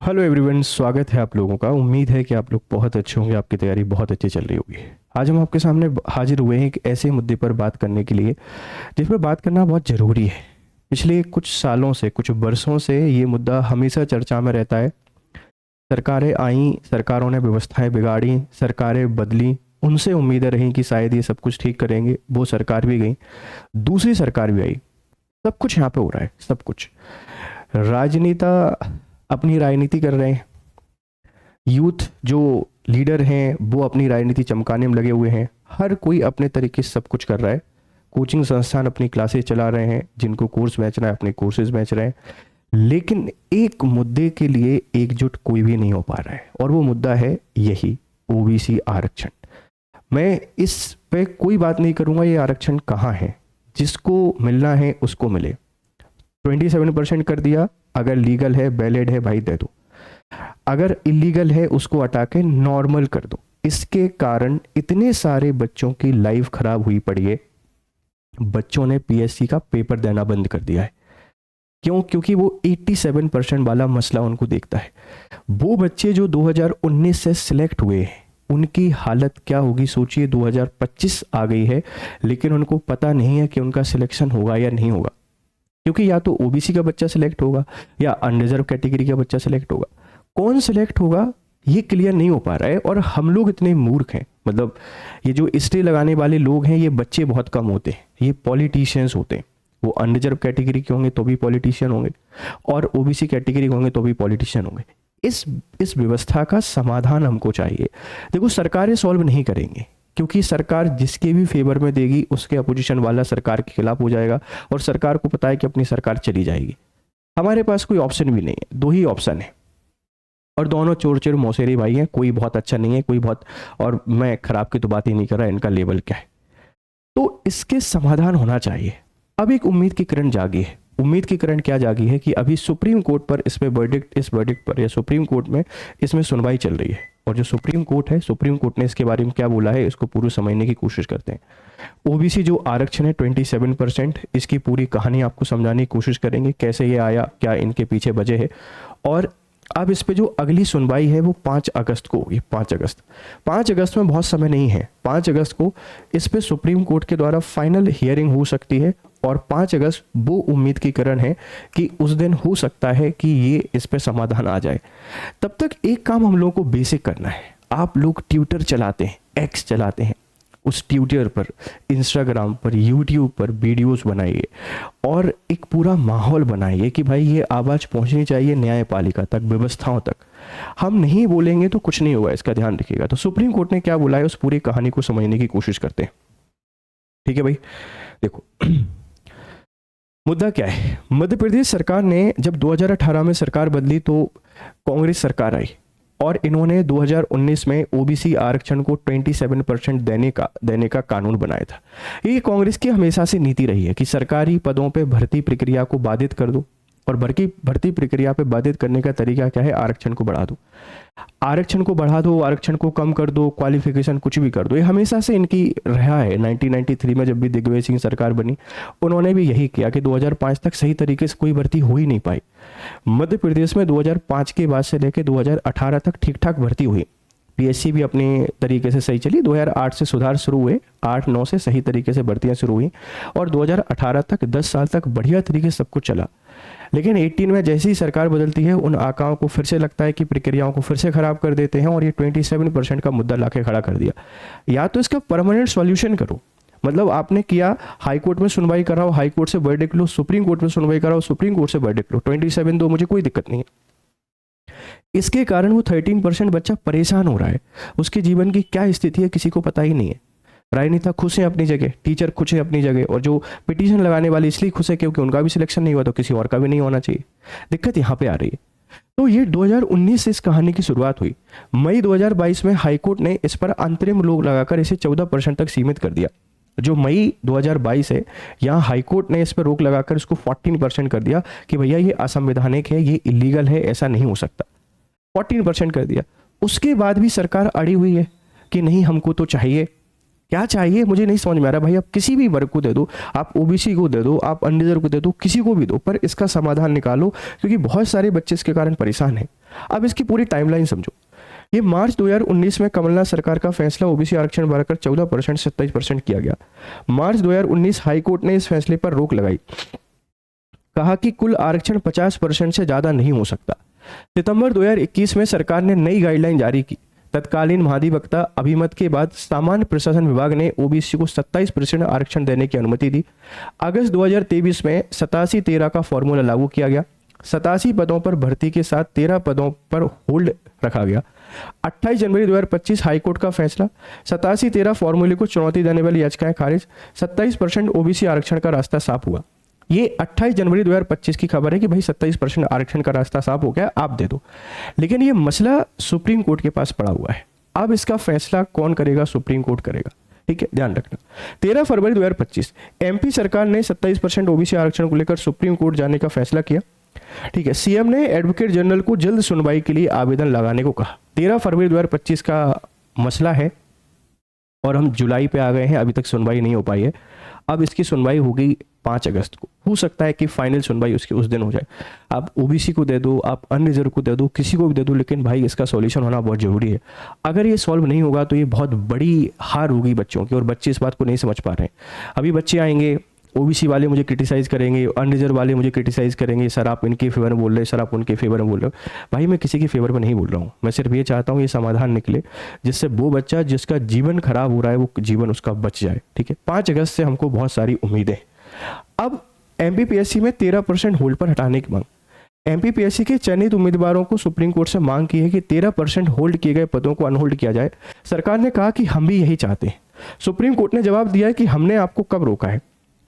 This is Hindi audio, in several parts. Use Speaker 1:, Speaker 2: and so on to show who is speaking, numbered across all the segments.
Speaker 1: हेलो एवरीवन, स्वागत है आप लोगों का। उम्मीद है कि आप लोग बहुत अच्छे होंगे, आपकी तैयारी बहुत अच्छी चल रही होगी। आज हम आपके सामने हाजिर हुए हैं एक ऐसे मुद्दे पर बात करने के लिए जिस पर बात करना बहुत ज़रूरी है। पिछले कुछ सालों से, कुछ बरसों से ये मुद्दा हमेशा चर्चा में रहता है। सरकारें आईं, सरकारों ने व्यवस्थाएं बिगाड़ी, सरकारें बदली, उनसे उम्मीदें रहीं कि शायद ये सब कुछ ठीक करेंगे। वो सरकार भी गई, दूसरी सरकार भी आई। सब कुछ यहाँ पे हो रहा है, सब कुछ। राजनेता अपनी राजनीति कर रहे हैं, यूथ जो लीडर हैं वो अपनी राजनीति चमकाने में लगे हुए हैं। हर कोई अपने तरीके से सब कुछ कर रहा है। कोचिंग संस्थान अपनी क्लासेस चला रहे हैं, जिनको कोर्स बेचना है अपने कोर्सेज बेच रहे हैं। लेकिन एक मुद्दे के लिए एकजुट कोई भी नहीं हो पा रहा है, और वो मुद्दा है यही ओबीसी आरक्षण। मैं इस पे कोई बात नहीं करूंगा ये आरक्षण कहाँ है, जिसको मिलना है उसको मिले। 27% कर दिया, अगर लीगल है, वैलिड है, भाई दे दो। अगर इलीगल है उसको हटा के नॉर्मल कर दो। इसके कारण इतने सारे बच्चों की लाइफ खराब हुई पड़ी है। बच्चों ने पीएससी का पेपर देना बंद कर दिया है। क्यों? क्योंकि वो 87% वाला मसला उनको देखता है। वो बच्चे जो 2019 से सिलेक्ट हुए हैं, उनकी हालत क्या होगी सोचिए। 2025 आ गई है, लेकिन उनको पता नहीं है कि उनका सिलेक्शन होगा या नहीं होगा। क्योंकि या तो ओबीसी का बच्चा सिलेक्ट होगा या अनरिजर्व कैटेगरी का बच्चा सिलेक्ट होगा। कौन सिलेक्ट होगा ये क्लियर नहीं हो पा रहा है। और हम लोग इतने मूर्ख हैं, मतलब ये जो स्टे लगाने वाले लोग हैं, ये बच्चे बहुत कम होते हैं, ये पॉलिटिशियंस होते हैं। वो अनरिजर्व कैटेगरी के होंगे तो भी पॉलिटिशियन होंगे, और ओबीसी कैटेगरी के होंगे तो भी पॉलिटिशियन होंगे। इस व्यवस्था का समाधान हमको चाहिए। देखो, सरकारें सॉल्व नहीं करेंगे, क्योंकि सरकार जिसके भी फेवर में देगी उसके अपोजिशन वाला सरकार के खिलाफ हो जाएगा, और सरकार को पता है कि अपनी सरकार चली जाएगी। हमारे पास कोई ऑप्शन भी नहीं है, दो ही ऑप्शन है, और दोनों चोर चोर मौसेरी भाई हैं। कोई बहुत अच्छा नहीं है, कोई बहुत, और मैं खराब की तो बात ही नहीं कर रहा, इनका लेवल क्या है। तो इसके समाधान होना चाहिए। अब एक उम्मीद की किरण जागी है। उम्मीद की किरण क्या जागी है कि अभी सुप्रीम कोर्ट पर इस वर्डिक्ट पर, या सुप्रीम कोर्ट में इसमें सुनवाई चल रही है। और जो सुप्रीम कोर्ट है, सुप्रीम कोर्ट ने इसके बारे में क्या बोला है, इसको पूरा समझने की कोशिश करते हैं। ओबीसी जो आरक्षण है 27%, इसकी पूरी कहानी आपको समझाने की कोशिश करेंगे, कैसे ये आया, क्या इनके पीछे वजह है। और अब इस पे जो अगली सुनवाई है वो 5 अगस्त को होगी। 5 अगस्त में बहुत समय नहीं है। 5 अगस्त को इस पे सुप्रीम कोर्ट के द्वारा फाइनल हियरिंग हो सकती है, और 5 अगस्त वो उम्मीद की किरण है कि उस दिन हो सकता है कि ये इस पे समाधान आ जाए। तब तक एक काम हम लोगों को बेसिक करना है। आप लोग ट्विटर चलाते हैं, एक्स चलाते हैं, उस ट्विटर पर, इंस्टाग्राम पर, यूट्यूब पर वीडियोस बनाइए, और एक पूरा माहौल बनाइए कि भाई ये आवाज़ पहुंचनी चाहिए न्यायपालिका तक, व्यवस्थाओं तक। हम नहीं बोलेंगे तो कुछ नहीं होगा, इसका ध्यान रखिएगा। तो सुप्रीम कोर्ट ने क्या बोला है, उस पूरी कहानी को समझने की कोशिश करते हैं। ठीक है भाई, देखो मुद्दा क्या है। मध्य प्रदेश सरकार ने जब 2018 में सरकार बदली तो कांग्रेस सरकार आई, और इन्होंने 2019 में ओबीसी आरक्षण को 27% देने का कानून बनाया था। ये कांग्रेस की हमेशा से नीति रही है कि सरकारी पदों पे भर्ती प्रक्रिया को बाधित कर दो, और भर्ती प्रक्रिया पे बाधित करने का तरीका क्या है, आरक्षण को बढ़ा दो। आरक्षण को बढ़ा दो, आरक्षण को कम कर दो, क्वालिफिकेशन कुछ भी कर दो। ये हमेशा से इनकी रहा है। 1993 में जब भी दिग्विजय सिंह सरकार बनी, उन्होंने भी यही किया कि 2005 तक सही तरीके से कोई भर्ती हो ही नहीं पाई। मध्य प्रदेश में 2005 के बाद से लेकर 2018 तक ठीक ठाक भर्ती हुई। पीएससी भी अपने तरीके से सही चली। 2008 से सुधार शुरू हुए, 8-9 से सही तरीके से भर्तियां शुरू हुई, और 2018 तक 10 साल तक बढ़िया तरीके से सब कुछ चला। लेकिन 18 में जैसी ही सरकार बदलती है, उन आकाओं को फिर से लगता है कि प्रक्रियाओं को फिर से खराब कर देते हैं, और ये 27% का मुद्दा लाके खड़ा कर दिया। या तो इसका परमानेंट सॉल्यूशन करो, मतलब आपने किया, हाई कोर्ट में सुनवाई कराओ, हाई कोर्ट से वर्डिक्ट लो, सुप्रीम कोर्ट में सुनवाई कराओ, सुप्रीम कोर्ट से वर्डिक्ट लो, 27 दो, मुझे कोई दिक्कत नहीं है। इसके कारण वो 13% बच्चा परेशान हो रहा है। उसके जीवन की क्या स्थिति है किसी को पता ही नहीं है। राजनेता खुश हैं अपनी जगह, टीचर खुश हैं अपनी जगह, और जो पिटीशन लगाने वाले इसलिए खुश है क्योंकि उनका भी सिलेक्शन नहीं हुआ, तो किसी और का भी नहीं होना चाहिए। दिक्कत यहाँ पे आ रही है। तो ये 2019 से इस कहानी की शुरुआत हुई। मई 2022 में हाईकोर्ट ने इस पर अंतरिम रोक लगाकर इसे 14% तक सीमित कर दिया। जो मई 2022 है, यहाँ हाईकोर्ट ने इस पर रोक लगाकर इसको 14% कर दिया कि भैया ये असंवैधानिक है, ये इलीगल है, ऐसा नहीं हो सकता। 14% कर दिया। उसके बाद भी सरकार अड़ी हुई है कि नहीं, हमको तो चाहिए। क्या चाहिए मुझे नहीं समझ में आ रहा भाई। आप किसी भी वर्ग को दे दो, आप ओबीसी को दे दो, आप अनरिजर्व को दे दो, किसी को भी दो, पर इसका समाधान निकालो, क्योंकि बहुत सारे बच्चे इसके कारण परेशान हैं। अब इसकी पूरी टाइमलाइन समझो। ये मार्च 2019 में कमलनाथ सरकार का फैसला ओबीसी आरक्षण बढ़ाकर 14% से 27% किया गया। मार्च 2019 हाईकोर्ट ने इस फैसले पर रोक लगाई, कहा कि कुल आरक्षण 50% से ज्यादा नहीं हो सकता। सितंबर 2021 में सरकार ने नई गाइडलाइन जारी की। तत्कालीन महाधिवक्ता अभिमत के बाद सामान्य प्रशासन विभाग ने ओबीसी को 27% आरक्षण देने की अनुमति दी। अगस्त 2023 में 87-13 का फॉर्मूला लागू किया गया। 87 पदों पर भर्ती के साथ 13 पदों पर होल्ड रखा गया। 28 जनवरी 2025 हाईकोर्ट का फैसला, 87-13 फॉर्मूले को चुनौती देने वाली याचिकाएं खारिज, 27% ओबीसी आरक्षण का रास्ता साफ हुआ। ये 28 जनवरी 2025 की खबर है कि भाई 27% आरक्षण का रास्ता साफ हो गया, आप दे दो। लेकिन ये मसला सुप्रीम कोर्ट के पास पड़ा हुआ है। अब इसका फैसला कौन करेगा? सुप्रीम कोर्ट करेगा, ठीक है, ध्यान रखना। 13 फरवरी 2025 एमपी सरकार ने 27% ओबीसी आरक्षण को लेकर सुप्रीम कोर्ट जाने का फैसला किया, ठीक है। सीएम ने एडवोकेट जनरल को जल्द सुनवाई के लिए आवेदन लगाने को कहा। 13 फरवरी 2025 का मसला है और हम जुलाई पे आ गए हैं, अभी तक सुनवाई नहीं हो पाई है। अब इसकी सुनवाई होगी 5 अगस्त को। हो सकता है कि फाइनल सुनवाई उसके उस दिन हो जाए। आप ओबीसी को दे दो, आप अनरिजर्व को दे दो, किसी को भी दे दो, लेकिन भाई इसका सॉल्यूशन होना बहुत जरूरी है। अगर ये सॉल्व नहीं होगा तो ये बहुत बड़ी हार होगी बच्चों की, और बच्चे इस बात को नहीं समझ पा रहे हैं। अभी बच्चे आएंगे, ओबीसी वाले मुझे क्रिटिसाइज करेंगे, अनरिजर्व वाले मुझे क्रिटिसाइज करेंगे, सर आप इनके फेवर में बोल रहे हैं, सर आप उनके फेवर में बोल रहे हो। भाई मैं किसी के फेवर में नहीं बोल रहा हूँ, मैं सिर्फ ये चाहता हूँ ये समाधान निकले, जिससे वो बच्चा जिसका जीवन खराब हो रहा है वो जीवन उसका बच जाए, ठीक है। 5 अगस्त से हमको बहुत सारी उम्मीदें। अब एमपीपीएससी में 13% होल्ड पर हटाने की मांग। एमपीपीएससी के चयनित उम्मीदवारों को सुप्रीम कोर्ट से मांग की है कि 13% होल्ड किए गए पदों को अनहोल्ड किया जाए। सरकार ने कहा कि हम भी यही चाहते हैं। सुप्रीम कोर्ट ने जवाब दिया है कि हमने आपको कब रोका है।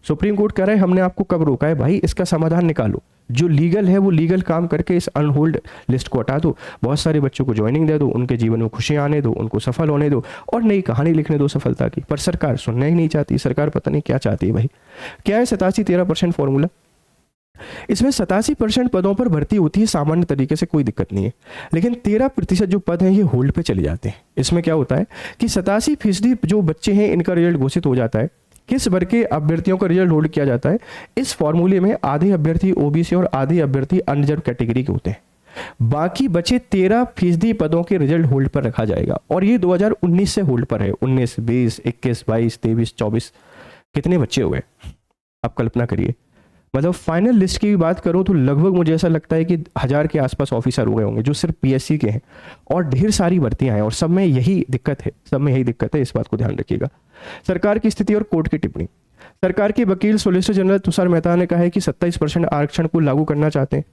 Speaker 1: सुप्रीम कोर्ट कह रहा है हमने आपको कब रोका है, भाई इसका समाधान निकालो। जो लीगल है वो लीगल काम करके इस अनहोल्ड लिस्ट को हटा दो, बहुत सारे बच्चों को ज्वाइनिंग दे दो, उनके जीवन में खुशियां आने दो, उनको सफल होने दो और नई कहानी लिखने दो सफलता की। पर सरकार सुनना ही नहीं चाहती। सरकार पता नहीं क्या चाहती है भाई। क्या है 87-13% फॉर्मूला? इसमें 87% पदों पर भर्ती होती है सामान्य तरीके से, कोई दिक्कत नहीं है, लेकिन 13% जो पद हैं ये होल्ड पे चले जाते हैं। इसमें क्या होता है कि 87% जो बच्चे हैं इनका रिजल्ट घोषित हो जाता है। किस वर्ग के अभ्यर्थियों का रिजल्ट होल्ड किया जाता है? इस फॉर्मूले में आधे अभ्यर्थी ओबीसी और आधे अभ्यर्थी अनरिजर्व कैटेगरी के होते हैं। बाकी बचे 13% पदों के रिजल्ट होल्ड पर रखा जाएगा, और ये 2019 से होल्ड पर है। 19, 20, 21, 22, 23, 24 कितने बच्चे हुए आप कल्पना करिए। मतलब फाइनल लिस्ट की भी बात करूं तो लगभग मुझे ऐसा लगता है कि 1000 के आसपास ऑफिसर हो गए होंगे जो सिर्फ पीएससी के हैं, और ढेर सारी भर्तियां हैं और सब में यही दिक्कत है, सब में यही दिक्कत है। इस बात को ध्यान रखिएगा। सरकार की स्थिति और कोर्ट की टिप्पणी। सरकार के वकील सॉलिसिटर जनरल तुषार मेहता ने कहा है कि 27% आरक्षण को लागू करना चाहते हैं।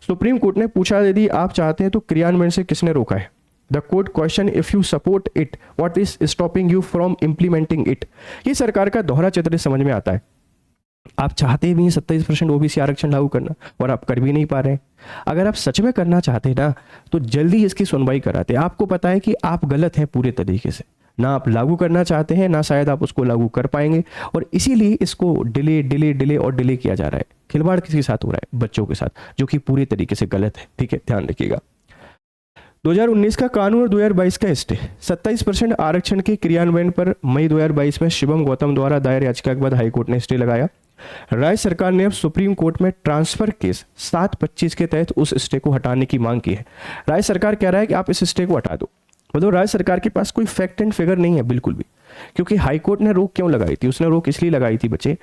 Speaker 1: सुप्रीम कोर्ट ने पूछा यदि आप चाहते हैं तो क्रियान्वयन से किसने रोका है? The court question if you support it what is stopping you from implementing it. ये सरकार का दोहरा चित्र समझ में आता है। आप चाहते भी हैं 27% ओबीसी आरक्षण लागू करना और आप कर भी नहीं पा रहे हैं। अगर आप सच में करना चाहते ना तो जल्दी इसकी सुनवाई कराते। आपको पता है कि आप गलत हैं पूरे तरीके से, ना आप लागू करना चाहते हैं ना शायद आप उसको लागू कर पाएंगे, और इसीलिए इसको डिले डिले डिले और डिले किया जा रहा है। खिलवाड़ किसके साथ हो रहा है? बच्चों के साथ, जो कि पूरे तरीके से गलत है, ठीक है, ध्यान रखिएगा। 2019 का कानून और 2022 का स्टे। 27% आरक्षण के क्रियान्वयन पर मई 2022 में शिवम गौतम द्वारा दायर याचिका के बाद हाईकोर्ट ने स्टे लगाया। राज्य सरकार ने अब सुप्रीम कोर्ट में ट्रांसफर केस 725 के तहत उस स्टे को हटाने की मांग की है। राज्य सरकार कह रहा है कि आप इस स्टे को हटा दो। मतलब राज्य सरकार के पास कोई फैक्ट एंड फिगर नहीं है बिल्कुल भी, क्योंकि हाईकोर्ट ने रोक क्यों लगाई थी? उसने रोक इसलिए लगाई थी बच्चे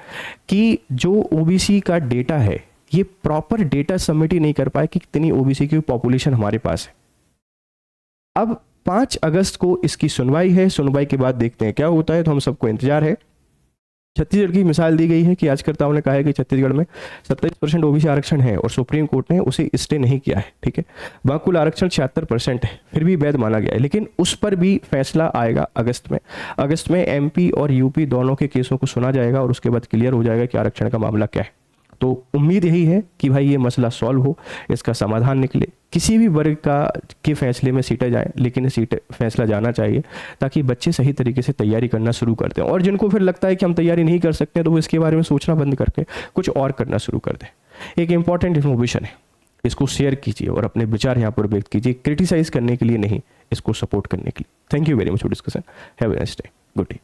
Speaker 1: कि जो ओबीसी का डेटा है ये प्रॉपर डेटा सबमिट ही नहीं कर पाए कि कितनी ओबीसी की पॉपुलेशन हमारे पास है। अब 5 अगस्त को इसकी सुनवाई है। सुनवाई के बाद देखते हैं क्या होता है, तो हम सबको इंतजार है। छत्तीसगढ़ की मिसाल दी गई है कि याचिकाकर्ताओं ने कहा है कि छत्तीसगढ़ में 27% ओबीसी आरक्षण है और सुप्रीम कोर्ट ने उसे स्टे नहीं किया है, ठीक है। वहाँ कुल आरक्षण 76% है, फिर भी वैध माना गया है, लेकिन उस पर भी फैसला आएगा अगस्त में। अगस्त में एमपी और यूपी दोनों के केसों को सुना जाएगा और उसके बाद क्लियर हो जाएगा कि आरक्षण का मामला क्या है। तो उम्मीद यही है कि भाई ये मसला सॉल्व हो, इसका समाधान निकले, किसी भी वर्ग का के फैसले में सीटें जाए, लेकिन सीट फैसला जाना चाहिए ताकि बच्चे सही तरीके से तैयारी करना शुरू करते हैं। और जिनको फिर लगता है कि हम तैयारी नहीं कर सकते तो वो इसके बारे में सोचना बंद करके कुछ और करना शुरू कर दें। एक इंपॉर्टेंट इन्फॉर्मेशन है, इसको शेयर कीजिए और अपने विचार यहाँ पर व्यक्त कीजिए, क्रिटिसाइज करने के लिए नहीं, इसको सपोर्ट करने के लिए। Thank you very much for discussion. Have a nice day. Good day.